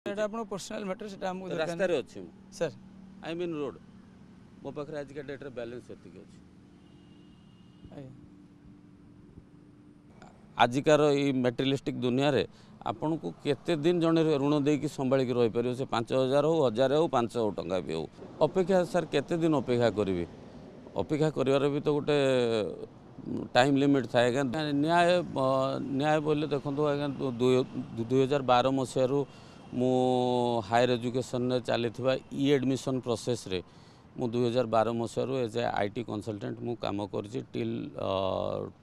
एटा आपन personal matter सेटा हमको रास्ता रे अछि सर आई मीन रोड मो पाखरे आज के डेट रे बैलेंस एतिक अछि आजिकार ये मेटेरियलिस्टिक दुनिया रे आपन को केते दिन जने ऋण देकी संभाल के रही परियो से 5000 हो 1000 हो 500 टंका भी हो अपेक्षा सर केते दिन अपेक्षा करबी अपेक्षा करिवार भी तो गोटे टाइम लिमिट थाए न्याय न्याय बोले देखो आज्ञा 2012 मसीह मु हायर एजुकेशन चली ई एडमिशन प्रोसेस रे मु 2012 मसीह एज ए आईटी कंसल्टेंट मु काम करछि टिल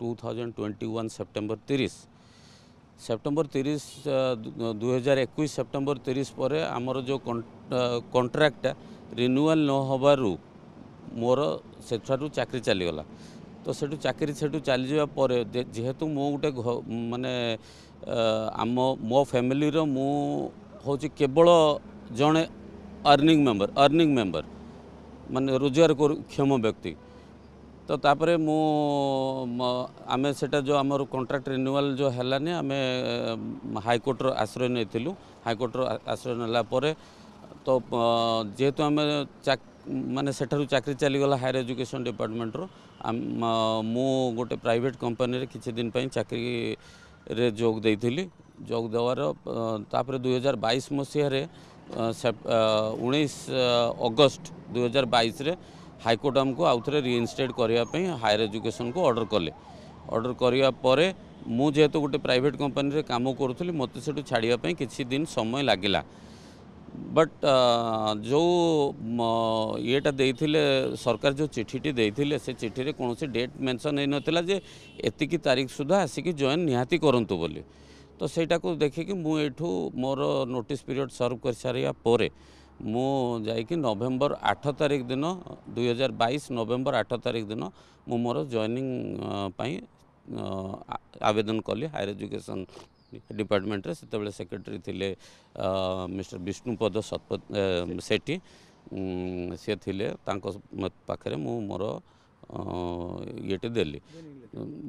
2021 सेप्टेम्बर 30 2021 सेप्टेम्बर 30 पर आमर जो कॉन्ट्रैक्ट रिन्यूअल न होबारु मोर सेठारु चाकरी चलीगला तो सेठू चाकरी सेठू चली जावा पर जेहेतु मो गोटे माने आम मो फैमिली रो मु होची केवल जड़े अर्निंग मेंबर माने रोजगार क्षम व्यक्ति तो तापरे मु आमे सेटा जो आमर कॉन्ट्रैक्ट रिन्यूअल जो हैलानी आमे हाईकोर्ट रो आश्रय नेथिलु हाईकोर्ट रो आश्रय नेला परे तो जेहेतु आमे माने सेठारु चाकरी चली गला हायर एजुकेशन डिपार्टमेंट रो मु गोटे प्राइवेट कंपनी रे किछि दिन पई चाकरी रे जोग देइथिली जोग देवार तापरे 2022 मसीह रे 19 अगस्त 2022 रे हाईकोर्ट हमको आउ थे रिइनस्टेट करने हायर एजुकेशन को ऑर्डर करिया परे मु जेहेतु गोटे प्राइवेट कंपनी रे काम करूथली मते सेठू छाड़िया किछि दिन समय लागिला बट जो येटा देइथिले सरकार जो चिठीटी देइथिले से चिठी रे कोनोसी डेट मेंशन नै नथिला जे एतिकी तारीख सुधा आसिकी जॉइन निहाती करंतु बोली तो सेटा को देखिकी मु एठू मोर नोटिस पीरियड सर्व कर सारिया परे मु जाइकी नवेम्बर 8 तारीख दिन 2022 नवेम्बर 8 तारीख दिन मु मोर जॉइनिंग पई आवेदन कली हायर एजुकेशन डिपार्टमेंट रे सेतेबेले सेक्रेटरी थिले मिस्टर विष्णुपद सेठी से थिले तांको पाखरे मु मोर येटे देली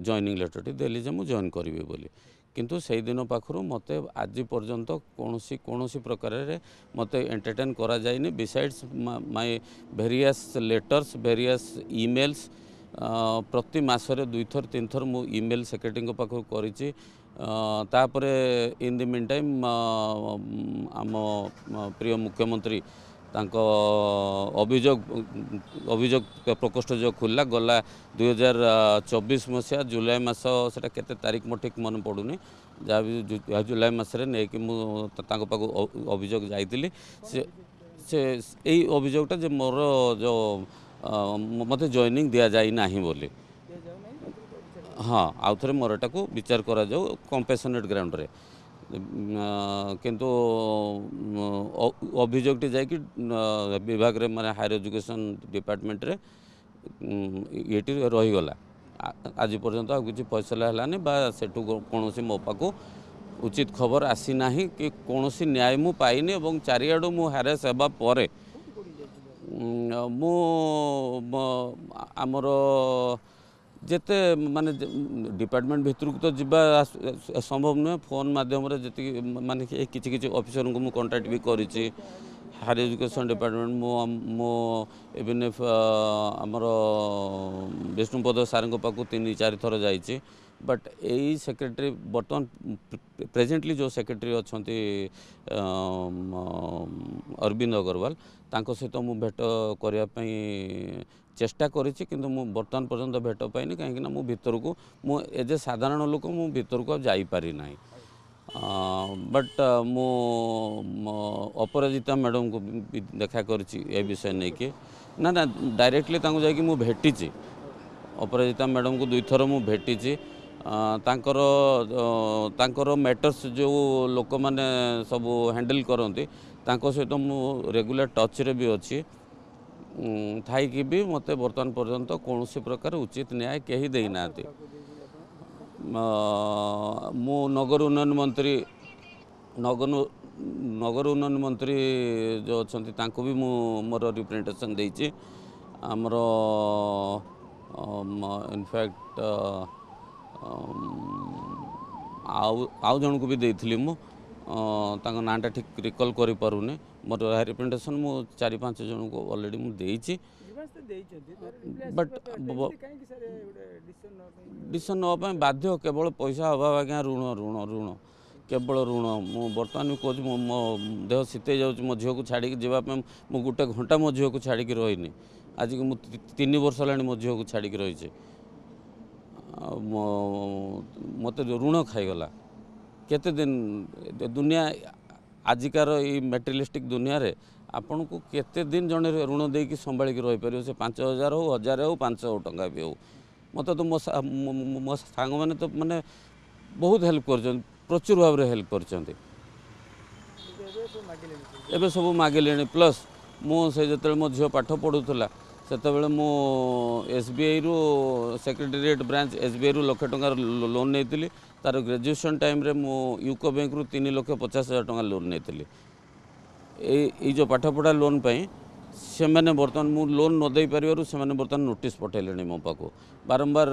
जॉइनिंग लेटरटी देली जे मु जॉइन करिवे बोली किंतु से दिन पाखरु मते आज पर्यंत कोनोसी प्रकार रे मते एंटरटेन करा जायनी besides my various letters various emails प्रति मासरे 2 थर 3 थर मु ईमेल सेक्रेटरी पाखरु करिछि तापरे इन द मीन टाइम आम प्रिय मुख्यमंत्री तांको अभियोग प्रकोष्ठ जो खुलला गला 2024 मसीहा जुलाई मास सेटा केते तारीख मो ठीक मन पड़ुनी जहाँ भी जुलाई मसरे नहीं कि अभियोग जाइली से यही अभियोगटा जे मोर जो मत जॉइनिंग दि जाए ना बोली हाँ आउ थे मोर एटा को विचार करा जाऊ कंपेसनेट ग्राउंड रे किंतु अभियोगटी जाकि विभाग रे माने हायर एजुकेशन डिपार्टमेंट रे ये रहीगला आज पर्यंत आ किसी फैसला है बा सेठू कौन मो पाक उचित खबर आसी ना कि कौन न्याय मु पाइनी और चारिआडू मु हारेस हेबा परे मु आमर जेते माने डिपार्टमेंट भितर को तो जीवा संभव नुहे फोन माध्यम जी माने किसी ऑफिसर को मु कांटेक्ट भी करिछि हायर एजुकेशन डिपार्टमेंट मो इवन इफ आमर विष्णुपद सार पाक 3-4 थर जाइए बट यही सेक्रेटरी बर्तमान प्रेजेंटली जो सेक्रेटरी अच्छा अरविंद अग्रवाल तांको सहित मु भेट करने चेष्टा करिछि किंतु मु बर्तमान पर्यंत भेट पाइनि कहीं मु भीतर को मु एज ए साधारण लोक मु भीतर को जाई पारि नाही बट मु अपराजिता मैडम को देखा करिछि ए विषय नहीं कि ना ना डायरेक्टली तांको जाकि मु भेटिछि अपराजिता मैडम को 2 थर मु भेटिछि तांकर मैटर्स जो लोक माने सब हैंडल करते सहित मु रेगुलर टच रे भी अच्छी थाई कि भी मते वर्तमान पर्यंत कौन प्रकार उचित न्याय कहीं देना मु नगर उन्नयन मंत्री जो अच्छा भी मु मोर रिप्रेजेंटेशन देइछि आमर इनफैक्ट आउ जन को भी देइथिली मु ତାଙ୍କ ନାଁଟା ଠିକ୍ ରିକଲ୍ କରିପାରୁନି ମୋର ରିପ୍ରେଜେଣ୍ଟେସନ୍ ମୁଁ 4-5 ଜଣଙ୍କୁ ଅଲରେଡ଼ି ମୁଁ ଦେଇଛି ବଟ୍ ଡିସିସନ୍ ନେବା ପାଇଁ ବାଧ୍ୟ କେବଳ ପଇସା ଅଭାବ ଆଜ୍ଞା ଋଣ ଋଣ ଋଣ କେବଳ ଋଣ ମୁଁ ବର୍ତ୍ତମାନ ବି କହୁଛି ମୋ ଦେହ ଶୀତେଇ ଯାଉଛି ମୋ ଝିଅକୁ ଛାଡ଼ିକି ଯିବା ପାଇଁ ମୁଁ ଗୋଟେ ଘଣ୍ଟା ମୋ ଝିଅକୁ ଛାଡ଼ିକି ରହିନି ଆଜିକି ମୁଁ 3 ବର୍ଷ ହେଲାଣି ମୋ ଝିଅକୁ ଛାଡ଼ିକି ରହିଛି ମୋତେ ଋଣ ଖାଇଗଲା କେତେ ଦିନ ଦୁନିଆ ଆଜିକାର ଏଇ ମେଟେରିଆଲିଷ୍ଟିକ୍ ଦୁନିଆରେ ଆପଣଙ୍କୁ କେତେ ଦିନ ଜଣେ ଋଣ ଦେଇକି ସମ୍ଭାଳିକି ରହିପାରିବ ସେ 5,000 ହେଉ 1,000 ହେଉ 500 ଟଙ୍କା ବି ହେଉ ମୋତେ ତ ମୋ ସାଙ୍ଗମାନେ ତ ମାନେ ବହୁତ ହେଲ୍ପ କରିଛନ୍ତି ପ୍ରଚୁର ଭାବରେ ହେଲ୍ପ କରିଛନ୍ତି ଏବେ ସବୁ ମାଗିଲେଣି ପ୍ଲସ୍ ମୁଁ ସେ ଯେତେବେଳେ ମୋ ଝିଅ ପାଠ ପଢ଼ୁଥିଲା ସେତେବେଳେ ମୁଁ SBIରୁ ସେକ୍ରେଟେରିଏଟ୍ ବ୍ରାଞ୍ଚ SBIରୁ ଲକ୍ଷେ ଟଙ୍କାର ଲୋନ୍ ନେଇଥିଲି ତାର ଗ୍ରାଜୁଏସନ୍ ଟାଇମ୍ରେ ମୁଁ ୟୁକୋ ବ୍ୟାଙ୍କରୁ 3,50,000 ଟଙ୍କା ଲୋନ୍ ନେଇଥିଲି ଏଇ ଯେଉଁ ପାଠପଢ଼ା ଲୋନ୍ ପାଇଁ ସେମାନେ ବର୍ତ୍ତମାନ ମୁଁ ଲୋନ୍ ନ ଦେଇପାରିବାରୁ ସେମାନେ ବର୍ତ୍ତମାନ ନୋଟିସ୍ ପଠାଇଲେଣି ମୋ ପାଖକୁ ବାରମ୍ବାର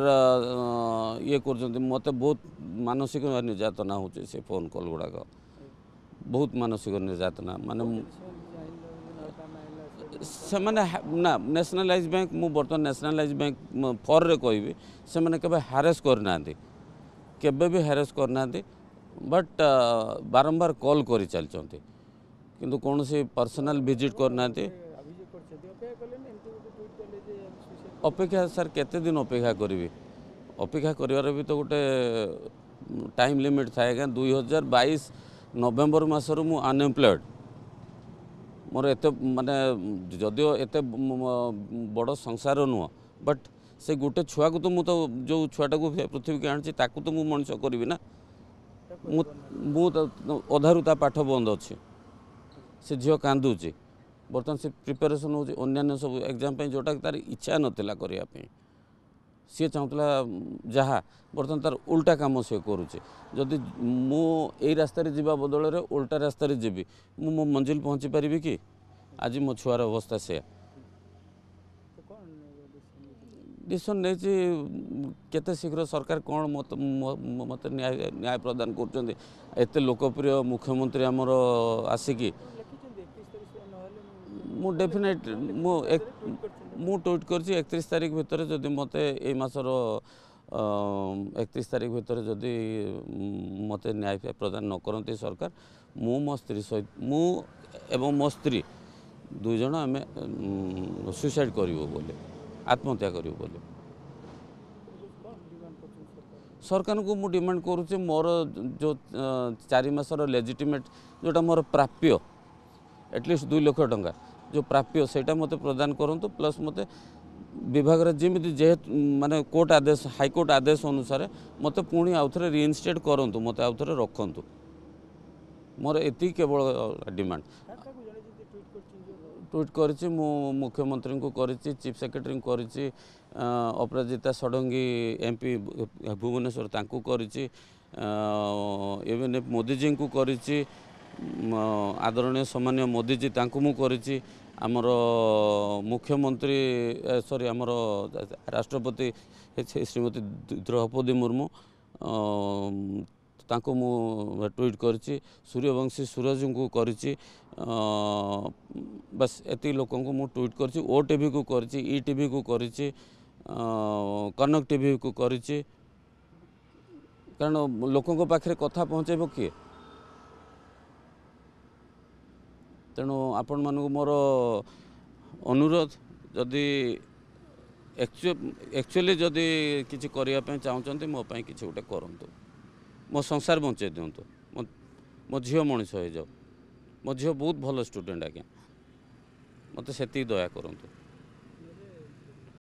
ଇଏ କରୁଛନ୍ତି ମୋତେ ବହୁତ ମାନସିକ ନିର୍ଯାତନା ହେଉଛି ସେ ଫୋନ୍ କଲ୍ ଗୁଡ଼ାକ ବହୁତ ମାନସିକ ନିର୍ଯାତନା ମାନେ ସେମାନେ ନା ନ୍ୟାସନାଲାଇଜ୍ ବ୍ୟାଙ୍କ ମୁଁ ବର୍ତ୍ତମାନ ନ୍ୟାସନାଲାଇଜ୍ ବ୍ୟାଙ୍କ ଫର୍ରେ କହିବି ସେମାନେ କେବେ ହାରାସ୍ କରିନାହାନ୍ତି କେବେ ବି ହାରାସ୍ କରିନାହାନ୍ତି ବଟ୍ ବାରମ୍ବାର କଲ୍ କରି ଚାଲିଛନ୍ତି କିନ୍ତୁ କୌଣସି ପର୍ସନାଲ୍ ଭିଜିଟ୍ କରିନାହାନ୍ତି ଅପେକ୍ଷା ସାର୍ କେତେ ଦିନ ଅପେକ୍ଷା କରିବି ଅପେକ୍ଷା କରିବାର ବି ତ ଗୋଟେ ଟାଇମ୍ ଲିମିଟ୍ ଥାଏ ଆଜ୍ଞା 2022 ନଭେମ୍ବର ମାସରୁ ମୁଁ ଅନଏମ୍ପ୍ଲଏଡ଼୍ ମୋର ଏତେ ମାନେ ଯଦିଓ ଏତେ ବଡ଼ ସଂସାର ନୁହଁ ବଟ୍ ସେ ଗୋଟେ ଛୁଆକୁ ତ ମୁଁ ତ ଯେଉଁ ଛୁଆଟାକୁ ପୃଥିବୀକି ଆଣିଛି ତାକୁ ତ ମୁଁ ମଣିଷ କରିବି ନା ମୁଁ ତ ଅଧାରୁ ତା ପାଠ ବନ୍ଦ ଅଛି ସେ ଝିଅ କାନ୍ଦୁଛି ବର୍ତ୍ତମାନ ସେ ପ୍ରିପାରେସନ୍ ହେଉଛି ଅନ୍ୟାନ୍ୟ ସବୁ ଏକ୍ଜାମ୍ ପାଇଁ ଯେଉଁଟାକି ତାର ଇଚ୍ଛା ନଥିଲା କରିବା ପାଇଁ ସିଏ ଚାହୁଁଥିଲା ଯାହା ବର୍ତ୍ତମାନ ତାର ଉଲ୍ଟା କାମ ସିଏ କରୁଛି ଯଦି ମୁଁ ଏଇ ରାସ୍ତାରେ ଯିବା ବଦଳରେ ଉଲ୍ଟା ରାସ୍ତାରେ ଯିବି ମୁଁ ମୋ ମଞ୍ଜିଲ ପହଞ୍ଚି ପାରିବି କି ଆଜି ମୋ ଛୁଆର ଅବସ୍ଥା ସେୟା डिसीजन नहीं केते शीघ्र सरकार कौन मत न्याय प्रदान करते लोकप्रिय मुख्यमंत्री आमर आसिकी मु डेफिनेट मु ट्वीट कर 31 तारीख भितर जदि मत मसर 31 तारीख भितर जदि मत न्याय प्रदान न करती सरकार मु मो स्त्री सहित मु एवं मो स्त्री दुई जन आम सुसाइड करूँ बोले आत्महत्या करूँ बोले सरकार को मु डिमांड करुच्चे मोर जो 4 मासर लेजिटिमेट जोटा मोर प्राप्य एटलिस्ट 2 लाख टंका जो प्राप्य सेटा मते प्रदान करंतु प्लस मते विभाग जमी जेहेतु माने कोर्ट आदेश हाईकोर्ट आदेश अनुसार मते पुणी आउथरे रिइनस्टेट करंतु मते आउथरे रखंतु मोर एति केवल डिमांड ट्वीट करिछि मु मुख्यमंत्री को करिछि चीफ सेक्रेटरी को करिछि अपराजिता षडंगी एमपी भुवनेश्वर तांकू करिछि इवन मोदी जी को करिछि आदरणीय सम्मान्य मोदी जी तांकू मु करिछि आमर मुख्यमंत्री सॉरी आमर राष्ट्रपति श्रीमती द्रौपदी मुर्मू तांको मु ट्वीट करिछि सूर्यवंशी सूरज को करिछि बस एति लोकों को मु ट्वीट करिछि OTV को करिछि ETV को करिछि कनक टीवी को करिछि कारण लोकों को पाखरे कथा पहुँचेबो किए तेणु आपण मानक मोर अनुरोध जदि एक्चुअली जदि किछि करिया पे चाहउचंती मो पई किछि उटे करंतु मो संसार बंचे दिंतु मो झील मनीष हो जाओ मो झील बहुत भल स्टूडेंट आज्ञा मत से दया करूँ।